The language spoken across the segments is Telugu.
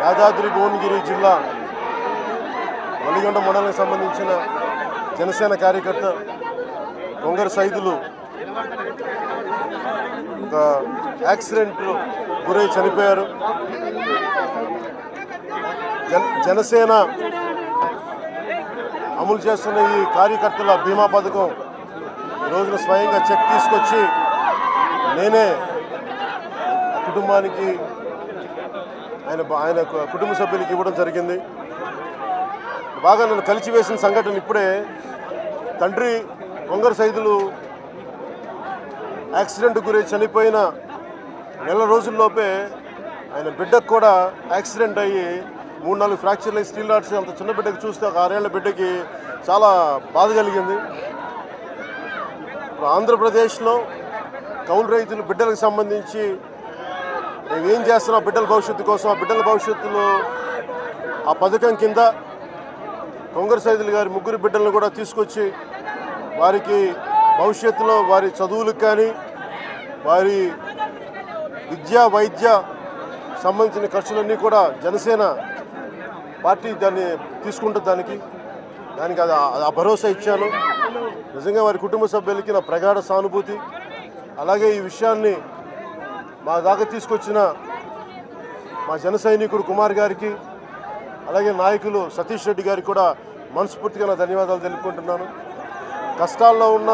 యాదాద్రి భువనగిరి జిల్లా వలిగొండ మండలానికి సంబంధించిన జనసేన కార్యకర్త కొంగర సైదులు ఒక యాక్సిడెంట్లో గురై చనిపోయారు. జనసేన అమలు చేస్తున్న ఈ కార్యకర్తల బీమా పథకం ఈ రోజున స్వయంగా చెక్ తీసుకొచ్చి నేనే కుటుంబానికి ఆయన కుటుంబ సభ్యులకి ఇవ్వడం జరిగింది. బాగా నన్ను కలిసివేసిన సంఘటన ఇప్పుడే తండ్రి కొంగర సైదులు యాక్సిడెంట్ గురై చనిపోయిన నెల రోజుల్లోపే ఆయన బిడ్డకు కూడా యాక్సిడెంట్ అయ్యి 3-4 ఫ్రాక్చర్లు అయ్యి స్టీల్ రాడ్స్ అంత చిన్న బిడ్డకి చూస్తే ఒక 6 ఏళ్ల బిడ్డకి చాలా బాధ కలిగింది. ఆంధ్రప్రదేశ్లో కౌలు రైతులు బిడ్డలకు సంబంధించి మేము ఏం చేస్తున్నాం బిడ్డల భవిష్యత్తు కోసం, ఆ బిడ్డల భవిష్యత్తులో ఆ పథకం కింద కొంగర సైదులు గారి 3 బిడ్డలను కూడా తీసుకొచ్చి వారికి భవిష్యత్తులో వారి చదువులకు కానీ వారి విద్య వైద్య సంబంధించిన ఖర్చులన్నీ కూడా జనసేన పార్టీ దాన్ని తీసుకుంటుంది. దానికి అది ఆ భరోసా ఇచ్చాను. నిజంగా వారి కుటుంబ సభ్యులకి నా ప్రగాఢ సానుభూతి. అలాగే ఈ విషయాన్ని మా దాకా తీసుకొచ్చిన మా జన సైనికుడు కుమార్ గారికి, అలాగే నాయకులు సతీష్ రెడ్డి గారికి కూడా మనస్ఫూర్తిగా నా ధన్యవాదాలు తెలుపుకుంటున్నాను. కష్టాల్లో ఉన్న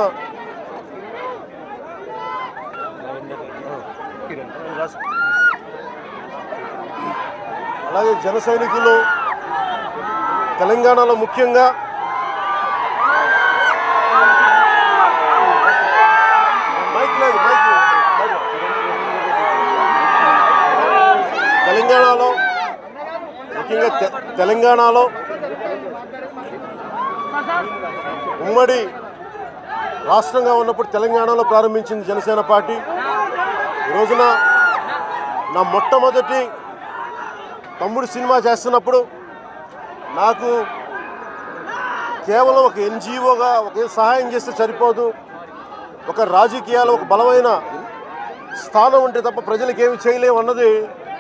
అలాగే జన సైనికులు తెలంగాణలో ముఖ్యంగా తెలంగాణలో ఉమ్మడి రాష్ట్రంగా ఉన్నప్పుడు తెలంగాణలో ప్రారంభించింది జనసేన పార్టీ. ఈ రోజున నా మొట్టమొదటి తమ్ముడు సినిమా చేస్తున్నప్పుడు నాకు కేవలం ఒక ఎన్జిఓగా ఒక సహాయం చేస్తే సరిపోదు, ఒక రాజకీయాలు ఒక బలమైన స్థానం ఉంటే తప్ప ప్రజలకు ఏమి చేయలేము అన్నది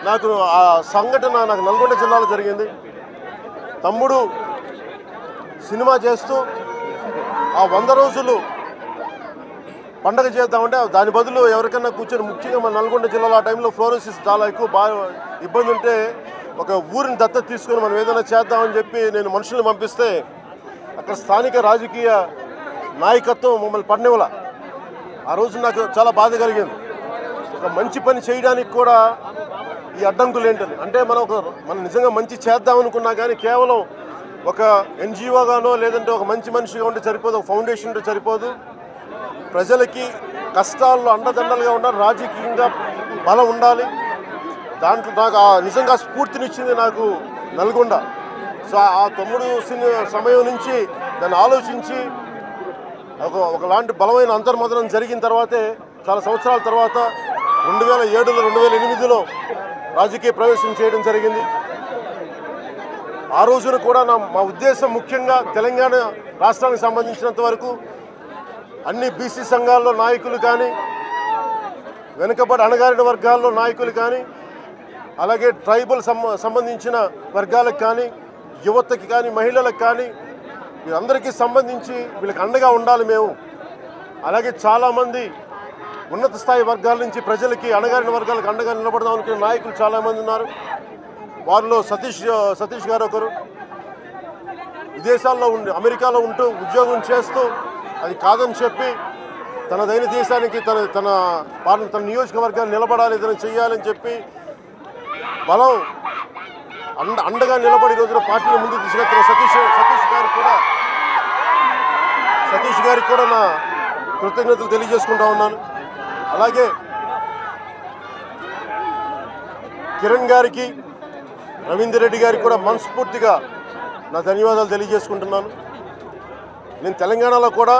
నాకు ఆ సంఘటన నాకు నల్గొండ జిల్లాలో జరిగింది. తమ్ముడు సినిమా చేస్తూ ఆ 100 రోజులు పండగ చేద్దామంటే దాని బదులు ఎవరికన్నా కూర్చొని, ముఖ్యంగా మన నల్గొండ జిల్లాలో ఆ టైంలో ఫ్లోరోసిస్ చాలా ఎక్కువ బాగా ఇబ్బంది ఉంటే ఒక ఊరిని దత్తత తీసుకొని మనం ఏదైనా చేద్దామని చెప్పి నేను మనుషుల్ని పంపిస్తే అక్కడ స్థానిక రాజకీయ నాయకత్వం మమ్మల్ని పడనివ్వల. ఆ రోజు నాకు చాలా బాధ కలిగింది. ఒక మంచి పని చేయడానికి కూడా ఈ అడ్డంకులు ఏంటని, అంటే మనం నిజంగా మంచి చేద్దామనుకున్నా కానీ కేవలం ఒక ఎన్జిఓగానో లేదంటే ఒక మంచి మనిషిగా ఉంటే సరిపోదు, ఒక ఫౌండేషన్ ఉంటే సరిపోదు. ప్రజలకి కష్టాల్లో అండదండలుగా ఉండాలి, రాజకీయంగా బలం ఉండాలి. దాంట్లో నాకు నిజంగా స్ఫూర్తినిచ్చింది నాకు నల్గొండ. సో ఆ తమ్ముడు సమయం నుంచి దాన్ని ఆలోచించి ఒకలాంటి బలమైన అంతర్మదనం జరిగిన తర్వాతే చాలా సంవత్సరాల తర్వాత 2007లో 2008లో రాజకీయ ప్రవేశం చేయడం జరిగింది. ఆ రోజున కూడా మా ఉద్దేశం ముఖ్యంగా తెలంగాణ రాష్ట్రానికి సంబంధించినంత వరకు అన్ని బీసీ సంఘాల్లో నాయకులు కానీ, వెనుకబడి అణగారిన వర్గాల్లో నాయకులు కానీ, అలాగే ట్రైబల్ సంబంధించిన వర్గాలకు కానీ, యువతకి కానీ, మహిళలకు కానీ వీరందరికీ సంబంధించి వీళ్ళకి అండగా ఉండాలి మేము. అలాగే చాలామంది ఉన్నత స్థాయి వర్గాల నుంచి ప్రజలకి అణగారిన వర్గాలకు అండగా నిలబడదాం అనుకునే నాయకులు చాలామంది ఉన్నారు. వారిలో సతీష్ గారు ఒకరు. విదేశాల్లో అమెరికాలో ఉంటూ ఉద్యోగం చేస్తూ అది కాదని చెప్పి తనదైన దేశానికి తన నియోజకవర్గాన్ని నిలబడాలి, ఏదైనా చెయ్యాలని చెప్పి బలం అండగా నిలబడి రోజున పార్టీని ముందుకు తీసుకెళ్తున్న సతీష్ గారికి కూడా నా కృతజ్ఞతలు తెలియజేసుకుంటా ఉన్నాను. అలాగే కిరణ్ గారికి, రవీందర్ రెడ్డి గారికి కూడా మనస్ఫూర్తిగా నా ధన్యవాదాలు తెలియజేసుకుంటున్నాను. నేను తెలంగాణలో కూడా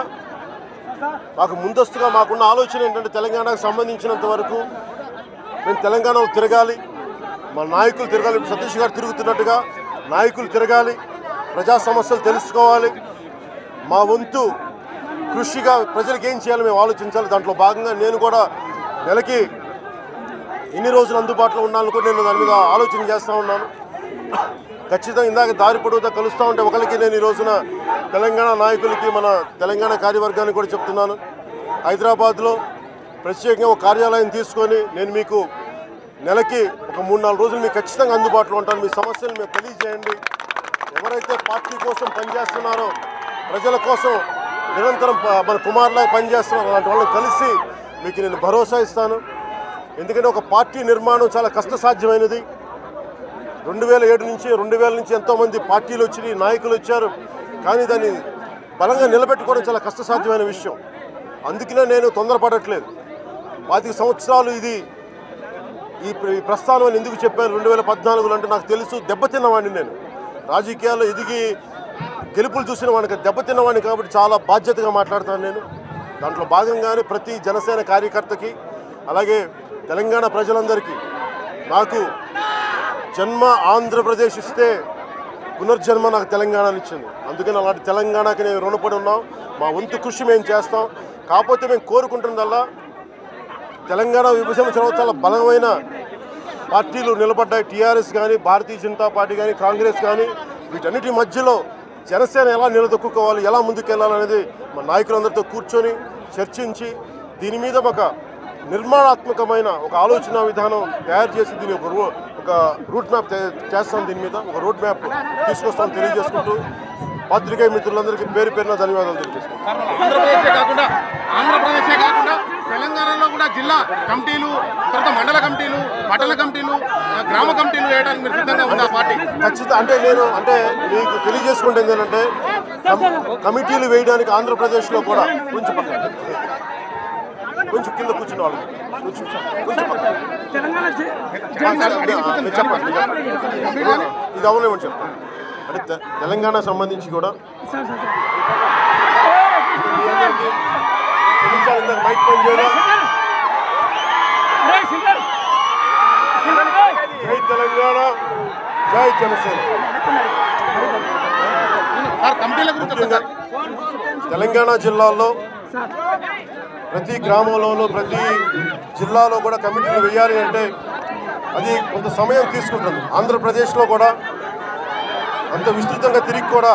మాకు ముందస్తుగా మాకున్న ఆలోచన ఏంటంటే తెలంగాణకు సంబంధించినంత వరకు మేము తెలంగాణలో తిరగాలి, మా నాయకులు తిరగాలి. సతీష్ గారు తిరుగుతున్నట్టుగా నాయకులు తిరగాలి, ప్రజా సమస్యలు తెలుసుకోవాలి, మా వంతు కృషిగా ప్రజలకు ఏం చేయాలో మేము ఆలోచించాలి. దాంట్లో భాగంగా నేను కూడా నెలకి ఎన్ని రోజులు అందుబాటులో ఉన్నాను కూడా నేను దాని మీద ఆలోచన చేస్తూ ఉన్నాను. ఖచ్చితంగా ఇందాక దారి పొడవుతా కలుస్తూ ఉంటే ఒకరికి నేను ఈ రోజున తెలంగాణ నాయకులకి మన తెలంగాణ కార్యవర్గానికి కూడా చెప్తున్నాను, హైదరాబాద్లో ప్రత్యేకంగా ఒక కార్యాలయం తీసుకొని నేను మీకు నెలకి ఒక 3-4 రోజులు మీకు ఖచ్చితంగా అందుబాటులో ఉంటాను. మీ సమస్యలు మీరు తెలియజేయండి. ఎవరైతే పార్టీ కోసం పనిచేస్తున్నారో, ప్రజల కోసం నిరంతరం మన కుమారులా పనిచేస్తున్నారో అలాంటి వాళ్ళని కలిసి మీకు నేను భరోసా ఇస్తాను. ఎందుకంటే ఒక పార్టీ నిర్మాణం చాలా కష్టసాధ్యమైనది. 2007 నుంచి 2000 నుంచి ఎంతోమంది పార్టీలు వచ్చి నాయకులు వచ్చారు, కానీ దాన్ని బలంగా నిలబెట్టుకోవడం చాలా కష్టసాధ్యమైన విషయం. అందుకనే నేను తొందరపడట్లేదు. 25 సంవత్సరాలు ఈ ప్రస్థానం అని ఎందుకు చెప్పాను 2014 అంటే నాకు తెలుసు, దెబ్బతిన్నవాడిని నేను రాజకీయాల్లో ఎదిగి గెలుపులు చూసిన వాడికి దెబ్బతిన్నవాడిని కాబట్టి చాలా బాధ్యతగా మాట్లాడతాను నేను. దాంట్లో భాగంగానే ప్రతి జనసేన కార్యకర్తకి అలాగే తెలంగాణ ప్రజలందరికీ నాకు జన్మ ఆంధ్రప్రదేశ్ ఇస్తే పునర్జన్మ నాకు తెలంగాణని ఇచ్చింది. అందుకని అలాంటి తెలంగాణకి నేను రుణపడి ఉన్నాం. మా వంతు కృషి మేము చేస్తాం. కాకపోతే మేము కోరుకుంటున్నదల్లా తెలంగాణ విభజన తర్వాత చాలా బలమైన పార్టీలు నిలబడ్డాయి. టీఆర్ఎస్ కానీ, భారతీయ జనతా పార్టీ కానీ, కాంగ్రెస్ కానీ. వీటన్నిటి మధ్యలో జనసేన ఎలా నిలదొక్కుకోవాలి, ఎలా ముందుకెళ్ళాలనేది మా నాయకులందరితో కూర్చొని చర్చించి దీని మీద ఒక నిర్మాణాత్మకమైన ఒక ఆలోచన విధానం తయారు చేసి దీని ఒక రూట్ మ్యాప్ చేస్తాం. దీని మీద ఒక రోడ్ మ్యాప్ తీసుకొస్తాం తెలియజేసుకుంటూ పాత్రికేయ మిత్రులందరికీ పేరు పేరున ధన్యవాదాలు తెలియజేసుకుంటాం. ఆంధ్రప్రదేశే కాకుండా తెలంగాణలో కూడా జిల్లా కమిటీలు, తర్వాత మండల కమిటీలు, పట్టణ కమిటీలు, గ్రామ కమిటీలు వేయడానికి మీరు సిద్ధంగా ఉందా పార్టీ? ఖచ్చితంగా. నేను మీకు తెలియజేసుకుంటే ఏంటంటే కమిటీలు వేయడానికి ఆంధ్రప్రదేశ్లో కూడా కొంచెం కింద కూర్చున్న వాళ్ళు చెప్పండి. ఇది అవలేమని చెప్పండి. అంటే తెలంగాణ సంబంధించి కూడా మైక్ పని చేయడం. జై తెలంగాణ, జై జనసేన. తెలంగాణ జిల్లాలో ప్రతి గ్రామంలోనూ ప్రతి జిల్లాలో కూడా కమిటీలు వేయాలి అంటే అది కొంత సమయం తీసుకుంటుంది. ఆంధ్రప్రదేశ్లో కూడా అంత విస్తృతంగా తిరిగి కూడా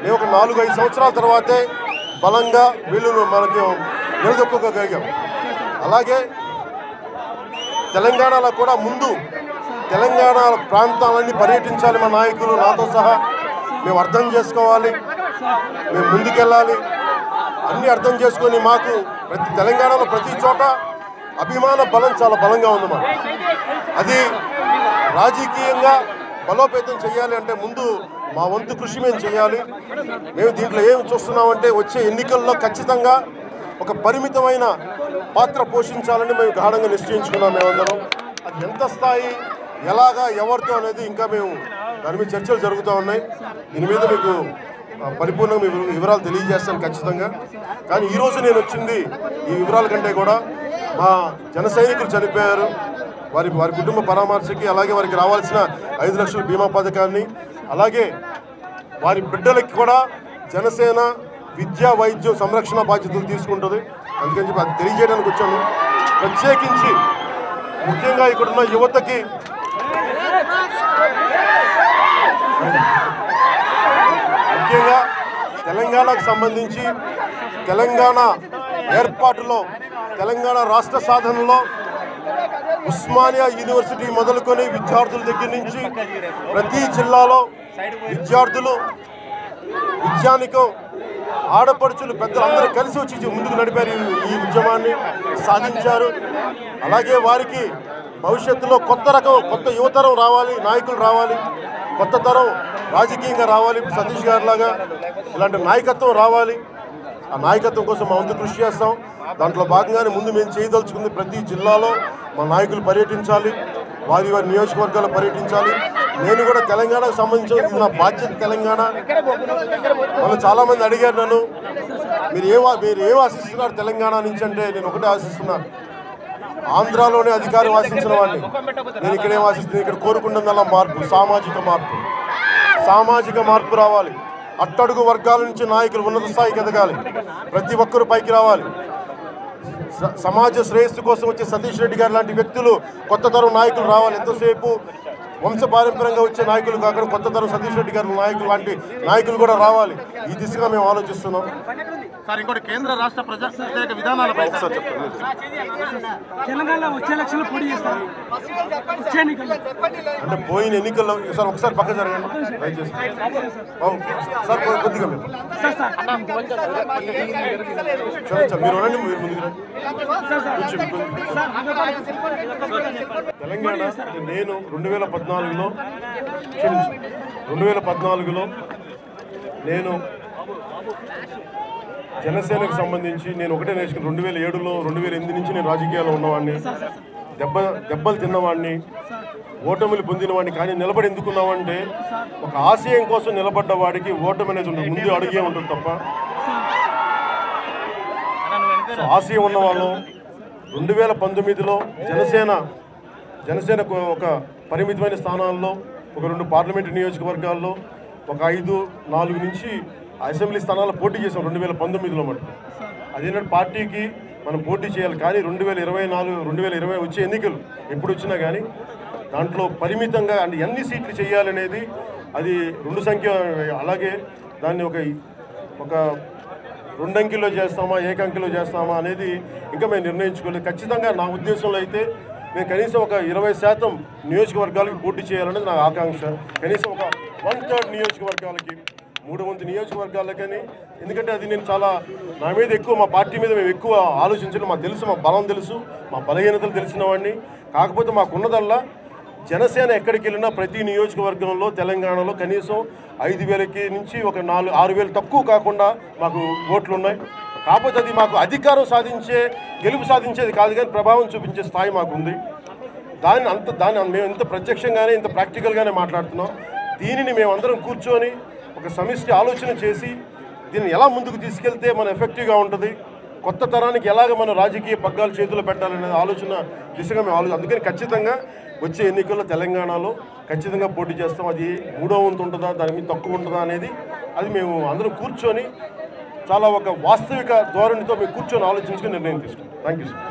మేము ఒక 4-5 సంవత్సరాల తర్వాతే బలంగా వీళ్ళను మనకి నిలదొక్కగలిగాం. అలాగే తెలంగాణలో కూడా ముందు తెలంగాణ ప్రాంతాలన్నీ పర్యటించాలి. మా నాయకులు నాతో సహా మేము అర్థం చేసుకోవాలి, మేము ముందుకెళ్ళాలి. అన్నీ అర్థం చేసుకొని మాకు తెలంగాణలో ప్రతి చోట అభిమాన బలం చాలా బలంగా ఉంది. మాకు అది రాజకీయంగా బలోపేతం చేయాలి అంటే ముందు మా వంతు కృషి మేము చేయాలి. మేము దీంట్లో ఏం చూస్తున్నామంటే వచ్చే ఎన్నికల్లో ఖచ్చితంగా ఒక పరిమితమైన పాత్ర పోషించాలని మేము గాఢంగా నిశ్చయించుకున్నాం మేమందరం. అది ఎంత స్థాయి, ఎలాగా, ఎవరితో అనేది ఇంకా మేము దాని మీద చర్చలు జరుగుతూ ఉన్నాయి. దీని మీద మీకు పరిపూర్ణంగా వివరాలు తెలియజేస్తాను ఖచ్చితంగా. కానీ ఈరోజు నేను వచ్చింది ఈ వివరాల కంటే కూడా మా జన సైనికులు చనిపోయారు, వారి కుటుంబ పరామర్శకి, అలాగే వారికి రావాల్సిన 5 లక్షల బీమా పథకాన్ని, అలాగే వారి బిడ్డలకి కూడా జనసేన విద్యా వైద్యం సంరక్షణ బాధ్యతలు తీసుకుంటుంది. అందుకని చెప్పి అది తెలియజేయడానికి వచ్చాను. ప్రత్యేకించి ముఖ్యంగా ఇక్కడున్న యువతకి ముఖ్యంగా తెలంగాణకు సంబంధించి తెలంగాణ ఏర్పాటులో, తెలంగాణ రాష్ట్ర సాధనలో ఉస్మానియా యూనివర్సిటీ మొదలుకొని విద్యార్థుల దగ్గర నుంచి ప్రతి జిల్లాలో విద్యార్థులు, విద్యానికం, ఆడపడుచులు, పెద్దలు అందరూ కలిసి వచ్చి ముందుకు నడిపారు. ఈ ఉద్యమాన్ని సాధించారు. అలాగే వారికి భవిష్యత్తులో కొత్త యువతరం రావాలి, నాయకులు రావాలి, కొత్త తరం రాజకీయంగా రావాలి. సతీష్ గారిలాగా ఇలాంటి నాయకత్వం రావాలి. ఆ నాయకత్వం కోసం మా వంతు కృషి చేస్తాం. దాంట్లో భాగంగానే ముందు మేము చేయదలుచుకుంది ప్రతి జిల్లాలో మా నాయకులు పర్యటించాలి, వారి నియోజకవర్గాలు పర్యటించాలి. నేను కూడా తెలంగాణకు సంబంధించిన నా బాధ్యత తెలంగాణ. మనం చాలామంది అడిగారు నన్ను, మీరు ఏం ఆశిస్తున్నారు తెలంగాణ నుంచి అంటే నేను ఒకటే ఆశిస్తున్నాను, ఆంధ్రాలోనే అధికారం ఆశించిన వాడిని. నేను ఇక్కడేం ఆశిస్తున్నాను, ఇక్కడ కోరుకుంటున్న మార్పు, సామాజిక మార్పు రావాలి. అట్టడుగు వర్గాల నుంచి నాయకులు ఉన్నత స్థాయికి ఎదగాలి, ప్రతి ఒక్కరూ పైకి రావాలి. సమాజ శ్రేయస్సు కోసం వచ్చే సతీష్ రెడ్డి గారు లాంటి వ్యక్తులు, కొత్త తరం నాయకులు రావాలి. ఎంతసేపు వంశపారంపర్యంగా వచ్చే నాయకులు కాకుండా కొత్త తరం సతీష్ రెడ్డి గారి నాయకులు లాంటి నాయకులు కూడా రావాలి. ఈ దిశగా మేము ఆలోచిస్తున్నాం. సార్ ఇంకోటి కేంద్ర రాష్ట్ర ప్రజా వ్యతిరేక విధానాలపై ఒకసారి చెప్పండి. తెలంగాణ వచ్చే ఎలక్షన్లో పోటీ చేస్తారు. వచ్చే ఎన్నికల్లో అంటే పోయిన ఎన్నికల్లో సార్ ఒకసారి పక్క జరగండి దయచేసి. సార్ కొద్దిగా మీరు క్షమించాలి, మీరు రండి, మీరు ముందుకు రండి. తెలంగాణ నేను 2014లో క్షమించండి 2014లో నేను జనసేనకు సంబంధించి నేను ఒకటే నేర్చుకుని 2007లో 2008 నుంచి నేను రాజకీయాల్లో ఉన్నవాడిని, దెబ్బలు తిన్నవాడిని, ఓటమిలు పొందినవాడిని. కానీ నిలబడి ఎందుకున్నామంటే ఒక ఆశయం కోసం నిలబడ్డ వాడికి ఓటమి అనేది ఉంటుంది, ముందు అడుగే ఉంటుంది తప్ప. ఆశయం ఉన్న వాళ్ళు 2019లో జనసేనకు ఒక పరిమితమైన స్థానాల్లో ఒక 2 పార్లమెంటు నియోజకవర్గాల్లో ఒక 5-4 నుంచి అసెంబ్లీ స్థానాల్లో పోటీ చేసాం 2019లో మటుకు. అదేంటంటే పార్టీకి మనం పోటీ చేయాలి. కానీ 2020 వచ్చే ఎన్నికలు ఎప్పుడు వచ్చినా కానీ దాంట్లో పరిమితంగా అంటే ఎన్ని సీట్లు చేయాలనేది అది 2 సంఖ్య, అలాగే దాన్ని ఒక 2 అంకెల్లో చేస్తామా ఏకంకెలో చేస్తామా అనేది ఇంకా మేము నిర్ణయించుకోలేదు. ఖచ్చితంగా నా ఉద్దేశంలో అయితే నేను కనీసం ఒక 20% నియోజకవర్గాలకి పోటీ చేయాలనేది నా ఆకాంక్ష. కనీసం ఒక 1/3 నియోజకవర్గాలకి, 3/4 నియోజకవర్గాలకని. ఎందుకంటే అది నేను చాలా నా మీద ఎక్కువ, మా పార్టీ మీద మేము ఎక్కువ ఆలోచించడం మాకు తెలుసు, మా బలం తెలుసు, మా బలహీనతలు తెలిసిన వాడిని. కాకపోతే మాకున్నదల్లా జనసేన ఎక్కడికి వెళ్ళినా ప్రతి నియోజకవర్గంలో తెలంగాణలో కనీసం 5,000 నుంచి ఒక 6,000 తక్కువ కాకుండా మాకు ఓట్లు ఉన్నాయి. కాకపోతే అది మాకు అధికారం గెలుపు సాధించేది కాదు, కానీ ప్రభావం చూపించే స్థాయి మాకు ఉంది. దాన్ని మేము ఇంత ప్రత్యక్షంగానే ఇంత ప్రాక్టికల్గానే మాట్లాడుతున్నాం. దీనిని మేమందరం కూర్చొని ఒక సమిష్టి ఆలోచన చేసి దీన్ని ఎలా ముందుకు తీసుకెళ్తే మన ఎఫెక్టివ్గా ఉంటుంది, కొత్త తరానికి ఎలాగ మన రాజకీయ పగ్గాలు చేతులు పెట్టాలనే ఆలోచన దిశగా మేము అందుకని ఖచ్చితంగా వచ్చే ఎన్నికల్లో తెలంగాణలో ఖచ్చితంగా పోటీ చేస్తాం. అది 3వ వంతు ఉంటుందా, దాని మీద తక్కువ ఉంటుందా అనేది అది మేము అందరం కూర్చొని చాలా ఒక వాస్తవిక ధోరణితో మేము కూర్చొని ఆలోచించుకొని నిర్ణయం తీసుకుంటాం. Thank you sir.